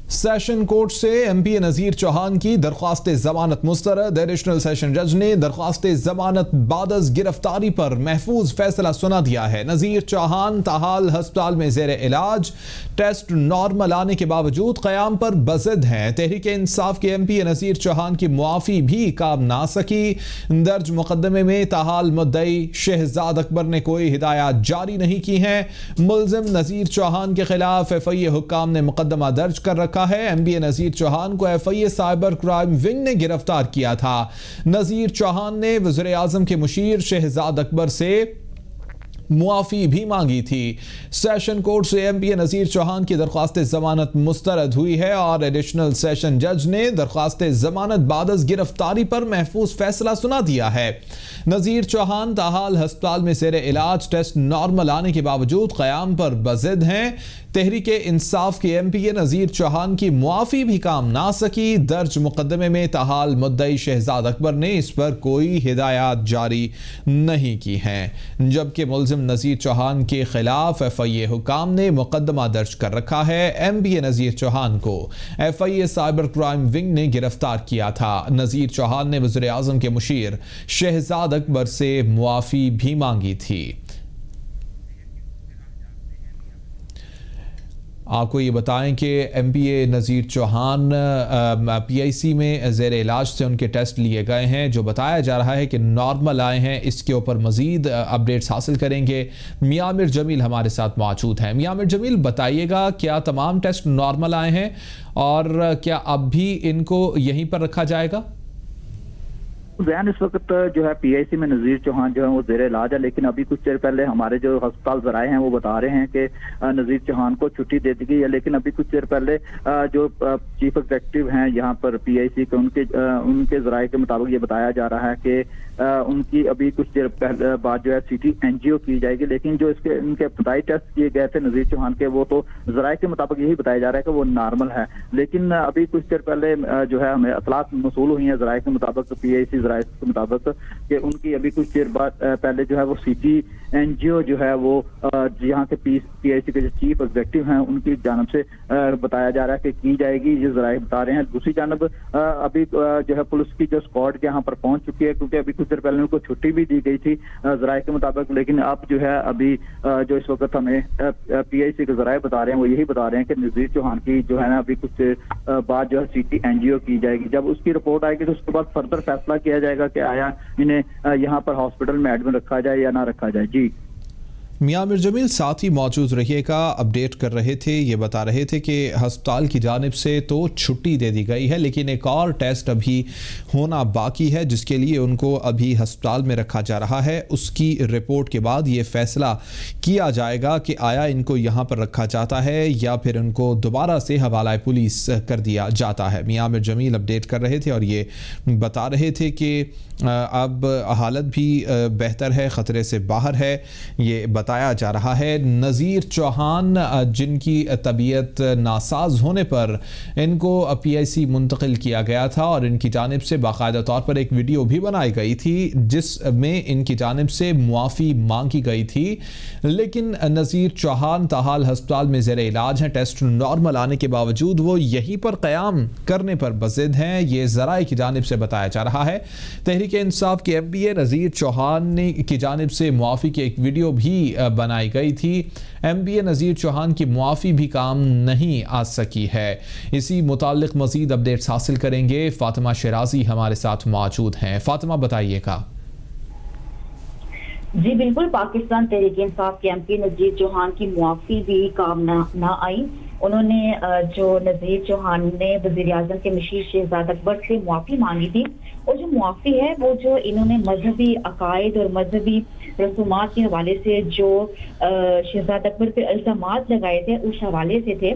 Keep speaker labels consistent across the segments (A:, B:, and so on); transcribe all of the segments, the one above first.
A: Session court से MP नजीर चौहान की दरख्वास्त जमानत मुस्तरद। एडिशनल सेशन जज ने दरख्वास्त जमानत बादस गिरफ्तारी पर महफूज फैसला सुना दिया है। नजीर चौहान ताहाल अस्पताल में जेर इलाज, टेस्ट नॉर्मल आने के बावजूद क़याम पर बज़िद हैं। तहरीक इंसाफ के एमपी नजीर चौहान की मुआफ़ी भी काम ना सकी। दर्ज मुकदमे में ताहाल मुद्दई शहजाद अकबर ने कोई हिदायत जारी नहीं की हैं। मुल्जिम नजीर चौहान के खिलाफ FIA हुक्काम ने मुकदमा दर्ज कर रखा है। एमपी नजीर चौहान को FIA साइबर क्राइम विंग ने गिरफ्तार किया था। नजीर चौहान ने वज़ीर आज़म के मुशीर शहजाद अकबर से मुआफ़ी भी मांगी थी। सेशन कोर्ट से एमपी नजीर चौहान की दरख्वास्त जमानत मुस्तरद हुई है और एडिशनल सेशन जज ने दरख्वास्त जमानत बादस गिरफ्तारी पर महफूज फैसला सुना दिया है। नजीर चौहान ताहाल अस्पताल में जेर इलाज, टेस्ट नॉर्मल आने के बावजूद क़याम पर बज़िद हैं। तहरीक इंसाफ के एमपी नजीर चौहान की मुआफ़ी भी काम ना सकी। दर्ज मुकदमे में ताहाल मुद्दई शहजाद अकबर ने इस पर कोई हिदायत जारी नहीं की हैं, जबकि मुल्जिम नजीर चौहान के खिलाफ FIA हुक्काम ने मुकदमा दर्ज कर रखा है। एमपी नजीर चौहान को FIA साइबर क्राइम विंग ने गिरफ्तार किया था। नजीर चौहान ने वज़ीर आज़म के मुशीर शहजाद अकबर से मुआफ़ी भी मांगी थी। आपको ये बताएं कि MPA नज़ीर चौहान PIC में ज़ेर इलाज से उनके टेस्ट लिए गए हैं, जो बताया जा रहा है कि नॉर्मल आए हैं। इसके ऊपर मज़ीद अपडेट्स हासिल करेंगे। मियां आमिर जमील हमारे साथ मौजूद हैं। मियां आमिर जमील, बताइएगा क्या तमाम टेस्ट नॉर्मल आए हैं और क्या अब भी इनको यहीं पर रखा जाएगा?
B: बयान इस वक्त जो है PIC में नजीर चौहान जो है वो जेर इलाज है, लेकिन अभी कुछ देर पहले हमारे जो अस्पताल जराए हैं वो बता रहे हैं कि नजीर चौहान को छुट्टी दे दी गई है। लेकिन अभी कुछ देर पहले जो चीफ एग्जीक्यूटिव हैं यहाँ पर PIC के, उनके जराए के मुताबिक ये बताया जा रहा है कि उनकी अभी कुछ देर पहले बाद जो है CT एंजियो की जाएगी। लेकिन जो इसके इनके इब्तदाई टेस्ट किए गए थे नजीर चौहान के, वो तो जराए के मुताबिक यही बताया जा रहा है कि वो नॉर्मल है। लेकिन अभी कुछ देर पहले जो है हमें इतलात मौसूल हुई है जराए के मुताबिक, PIC जराए के मुताबिक, कि उनकी अभी कुछ देर बाद पहले जो है वो CT एंजियो जो है वो यहाँ के PIC के जो चीफ एग्जीक्यूटिव हैं उनकी जानब से बताया जा रहा है कि की जाएगी, ये जराए बता रहे हैं। दूसरी जानब अभी जो है पुलिस की जो स्क्वाड यहाँ पर पहुंच चुकी है, क्योंकि अभी कुछ देर पहले उनको छुट्टी भी दी गई थी जराए के मुताबिक। लेकिन अब जो है अभी जो इस वक्त हमें PIC के जराए बता रहे हैं वो यही बता रहे हैं कि नजीर चौहान की जो है ना अभी कुछ बाद जो है CT एंजियो की जाएगी। जब उसकी रिपोर्ट आएगी तो उसके बाद फर्दर फैसला किया जाएगा कि आया इन्हें यहाँ पर हॉस्पिटल में एडमिट रखा जाए या ना रखा जाए। जी
A: मियां आमिर जमील साथ ही मौजूद रहिएगा। अपडेट कर रहे थे, ये बता रहे थे कि अस्पताल की जानिब से तो छुट्टी दे दी गई है, लेकिन एक और टेस्ट अभी होना बाकी है जिसके लिए उनको अभी अस्पताल में रखा जा रहा है। उसकी रिपोर्ट के बाद ये फैसला किया जाएगा कि आया इनको यहाँ पर रखा जाता है या फिर उनको दोबारा से हवाला पुलिस कर दिया जाता है। मियां आमिर जमील अपडेट कर रहे थे और ये बता रहे थे कि अब हालत भी बेहतर है, ख़तरे से बाहर है, ये बताया जा रहा है। नज़ीर चौहान जिनकी तबीयत नासाज होने पर इनको PIC मुंतकिल किया गया था और इनकी जानिब से बाकायदा तौर पर एक वीडियो भी बनाई गई थी जिसमें इनकी जानिब से मुआफ़ी मांगी गई थी। लेकिन नज़ीर चौहान ताहाल अस्पताल में ज़ेर इलाज हैं। टेस्ट नॉर्मल आने के बावजूद वो यहीं पर क़याम करने पर बज़िद हैं, ये ज़राए की जानिब से बताया जा रहा है। तहरीक इंसाफ के MPA नज़ीर चौहान की जानिब से मुआफ़ी की एक वीडियो भी बनाई गई थी। MPA नज़ीर चौहान की मुआफ़ी भी काम नहीं आ सकी है। इसी मुताल्लिक़ मज़ीद अपडेट्स हासिल करेंगे। फातिमा शिराजी हमारे साथ मौजूद हैं। फातिमा, बताइएगा।
C: जी बिल्कुल, पाकिस्तान तहरीक इंसाफ के MPA नज़ीर चौहान की मुआफ़ी भी काम ना आई। उन्होंने जो नज़ीर चौहान ने वज़ीर आज़म के मुशीर शहजाद अकबर से मुआफ़ी मांगी थी, और जो मुआफ़ी है वो जो इन्होंने मजहबी अकायद और मजहबी रसूमात के हवाले से जो शहजाद अकबर पे इल्ज़ामात लगाए थे उस हवाले से थे।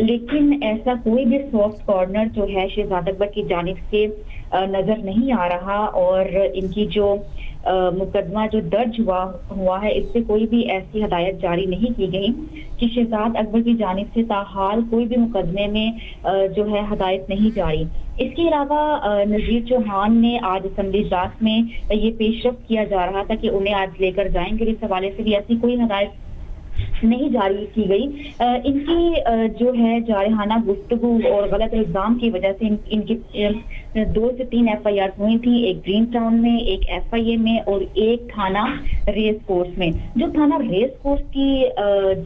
C: लेकिन ऐसा कोई भी सॉफ्ट कॉर्नर जो है शहजाद अकबर की जानिब से नज़र नहीं आ रहा, और इनकी जो मुकदमा जो दर्ज हुआ है इससे कोई भी ऐसी हदायत जारी नहीं की गई कि शहजाद अकबर की जानिब से ताहाल कोई भी मुकदमे में जो है हदायत नहीं जारी। इसके अलावा नज़ीर चौहान ने आज असेंबली इजलास में ये पेशरफ किया जा रहा था कि उन्हें आज लेकर जाएंगे। इस हवाले से भी ऐसी कोई हदायत नहीं जारी की गई। इनकी जो है जारहाना गुफ्तगू और गलत इल्जाम की वजह से इनकी 2 से 3 FIR हुई थी, एक ग्रीन टाउन में, एक FIA में और एक थाना रेस कोर्स में। जो थाना रेस कोर्स की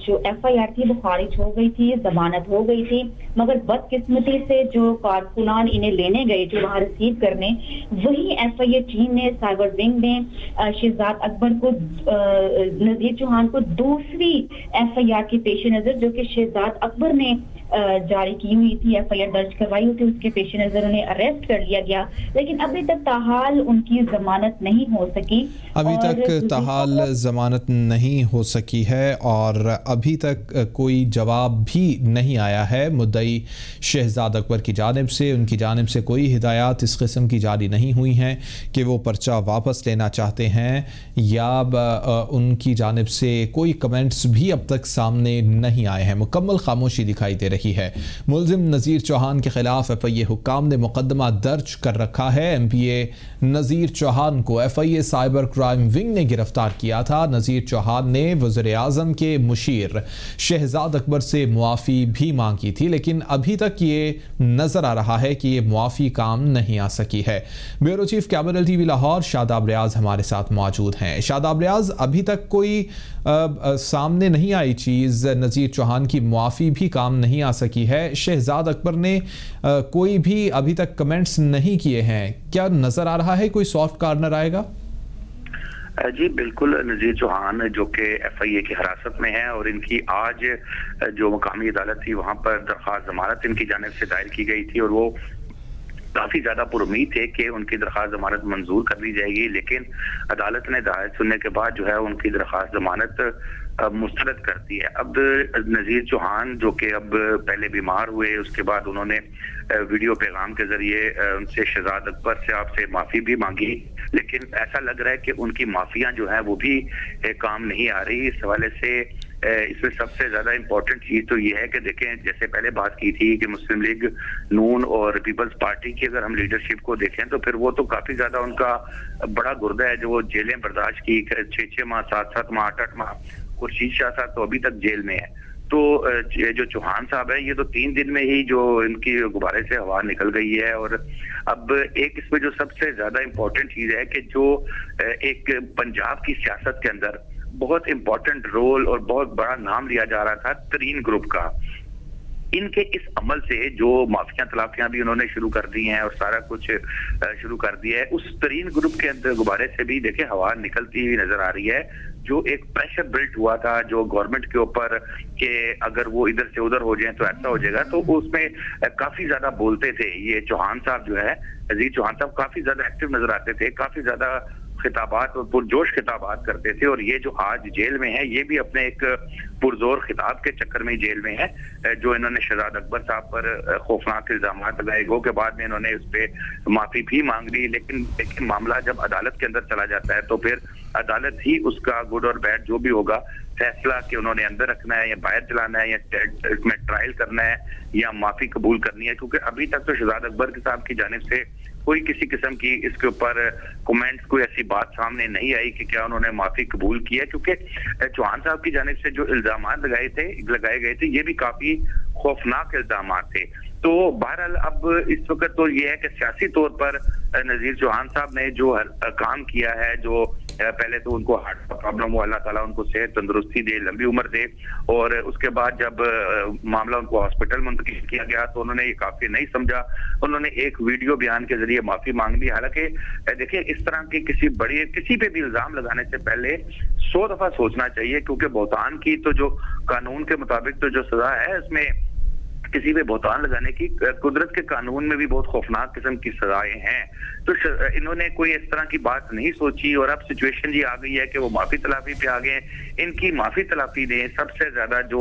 C: जो FIR थी वो खारिज हो गई थी, जमानत हो गई थी, मगर बदकिस्मती से जो कारकुनान इन्हें लेने गए जो वहां रिसीव करने, वही FIA टीम ने, साइबर विंग ने शहजाद अकबर को, नजीर चौहान को दूसरी FIR के पेश नजर, जो कि शहजाद अकबर ने जारी की हुई थी, FIR दर्ज करवाई हुई थी, उसके पेश नजर उन्हें अरेस्ट कर लिया गया, लेकिन अभी तक ताहाल उनकी जमानत नहीं हो सकी।
A: अभी तक ताहाल जमानत नहीं हो सकी है और अभी तक कोई जवाब भी नहीं आया है मुद्दई शहजाद अकबर की जानिब से। उनकी जानिब से कोई हिदायत इस किस्म की जारी नहीं हुई हैं कि वो पर्चा वापस लेना चाहते हैं, या उनकी जानिब से कोई कमेंट्स भी अब तक सामने नहीं आए हैं। मुकम्मल खामोशी दिखाई दे रही है। मुलजिम नज़ीर चौहान के खिलाफ FIA हुक्काम ने मुकदमा दर्ज कर रखा है। MPA नज़ीर चौहान को FIA साइबर क्राइम विंग ने गिरफ्तार किया था। नज़ीर चौहान ने वज़ीर आज़म के मुशीर शहजाद अकबर से मुआफ़ी भी मांगी थी, लेकिन अभी तक ये नज़र आ रहा है कि ये मुआफ़ी काम नहीं आ सकी है। Bureau chief Capital TV Lahore Shadab Riaz हमारे साथ मौजूद हैं। शादाब रियाज, अभी तक कोई सामने नहीं आई चीज़, नज़ीर चौहान की मुआफ़ी भी काम नहीं आ सकी है, शहजाद अकबर ने कोई भी अभी तक कमेंट्स नहीं किए हैं, क्या नज़र आ रहा है कोई सॉफ्ट कॉर्नर आएगा?
D: जी बिल्कुल, नज़ीर चौहान जो कि FIA की हिरासत में है और इनकी आज जो मकामी अदालत थी वहां पर दरख्वास्त जमानत इनकी जानिब से दायर की गई थी और वो काफी ज्यादा पुरुमीद थे कि उनकी दरख्वास्त जमानत मंजूर कर ली जाएगी, लेकिन अदालत ने दायर सुनने के बाद जो है उनकी दरख्वास्त जमानत मुस्तरद कर दी है। अब नज़ीर चौहान जो कि अब पहले बीमार हुए, उसके बाद उन्होंने वीडियो पैगाम के जरिए उनसे शहजाद अकबर से आपसे माफी भी मांगी, लेकिन ऐसा लग रहा है कि उनकी माफियां जो है वो भी काम नहीं आ रही। इस हवाले से इसमें सबसे ज्यादा इम्पोर्टेंट चीज तो ये है कि देखें, जैसे पहले बात की थी कि मुस्लिम लीग नून और पीपल्स पार्टी की अगर हम लीडरशिप को देखें तो फिर वो तो काफी ज्यादा उनका बड़ा गुर्दा है जो वो जेलें बर्दाश्त की, 6-6 माह, 7-7 माह, 8-8 माह। खुर्शीद शाह साहब तो अभी तक जेल में है। तो जो चौहान साहब है ये तो 3 दिन में ही जो इनकी गुब्बारे से हवा निकल गई है। और अब एक इसमें जो सबसे ज्यादा इम्पोर्टेंट चीज है कि जो एक पंजाब की सियासत के अंदर बहुत इंपॉर्टेंट रोल और बहुत बड़ा नाम लिया जा रहा था तरीन ग्रुप का, इनके इस अमल से जो माफिया तलाफियां भी उन्होंने शुरू कर दी हैं और सारा कुछ शुरू कर दिया है, उस तरीन ग्रुप के अंदर गुब्बारे से भी देखिए हवा निकलती हुई नजर आ रही है। जो एक प्रेशर बिल्ट हुआ था जो गवर्नमेंट के ऊपर कि अगर वो इधर से उधर हो जाए तो ऐसा हो जाएगा, तो उसमें काफी ज्यादा बोलते थे। ये चौहान साहब जो है, नज़ीर चौहान साहब काफी ज्यादा एक्टिव नजर आते थे, काफी ज्यादा खिताबात और पुरजोश खिताबात करते थे। और ये जो आज जेल में है ये भी अपने एक पुरजोर खिताब के चक्कर में जेल में है, जो इन्होंने शहजाद अकबर साहब पर खौफनाक इल्जाम लगाए। गो के बाद में इन्होंने उस पर माफी भी मांग ली, लेकिन मामला जब अदालत के अंदर चला जाता है तो फिर अदालत ही उसका गुड और बैड जो भी होगा फैसला कि उन्होंने अंदर रखना है या बाहर चलाना है या इसमें ट्रायल करना है या माफी कबूल करनी है। क्योंकि अभी तक तो शहजाद अकबर के साहब की जानिब से कोई किसी किस्म की इसके ऊपर कमेंट्स, कोई ऐसी बात सामने नहीं आई कि क्या उन्होंने माफी कबूल की है। क्योंकि चौहान साहब की जानिब से जो इल्जाम लगाए गए थे ये भी काफी खौफनाक इल्जाम थे। तो बहरहाल अब इस वक्त तो ये है कि सियासी तौर पर नज़ीर चौहान साहब ने जो काम किया है, जो पहले तो उनको हार्ट का प्रॉब्लम हुआ, अल्लाह ताला उनको सेहत तंदुरुस्ती दे, लंबी उम्र दे, और उसके बाद जब मामला उनको हॉस्पिटल मुंतकिल किया गया तो उन्होंने ये काफी नहीं समझा, उन्होंने एक वीडियो बयान के जरिए माफी मांग ली। हालांकि देखिए इस तरह के किसी पे भी इल्जाम लगाने से पहले 100 दफा सोचना चाहिए, क्योंकि बहुतान की तो जो कानून के मुताबिक तो जो सजा है उसमें किसी पे बहुतान लगाने की कुदरत के कानून में भी बहुत खौफनाक किस्म की सजाएं हैं। तो इन्होंने कोई इस तरह की बात नहीं सोची और अब सिचुएशन ये आ गई है कि वो माफी तलाफी पे आ गए। इनकी माफी तलाफी ने सबसे ज्यादा जो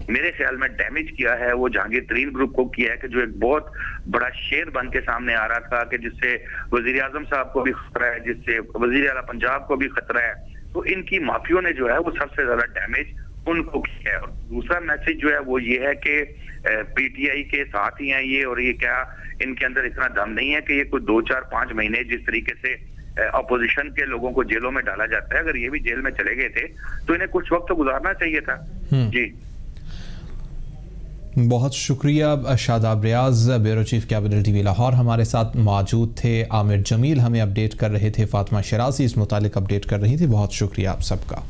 D: मेरे ख्याल में डैमेज किया है वो जहांगीर तरीन ग्रुप को किया है, कि जो एक बहुत बड़ा शेर बन के सामने आ रहा था कि जिससे वजीर आजम साहब को भी खतरा है, जिससे वजीर आला पंजाब को भी खतरा है। तो इनकी माफियों ने जो है वो सबसे ज्यादा डैमेज उनको किया है। और दूसरा मैसेज जो है वो ये है कि PTI के साथ ही हैं ये, और ये क्या इनके अंदर इतना दम नहीं है कि ये कोई 2-4-5 महीने जिस तरीके से अपोजिशन के लोगों को जेलों में डाला जाता है। अगर ये भी जेल में चले गए थे तो इन्हें कुछ वक्त तो गुजारना चाहिए था। जी
A: बहुत शुक्रिया Shadab Riaz, bureau chief Capital TV Lahore हमारे साथ मौजूद थे। आमिर जमील हमें अपडेट कर रहे थे, फातिमा शराजी इस मुतालिक अपडेट कर रही थी। बहुत शुक्रिया आप सबका।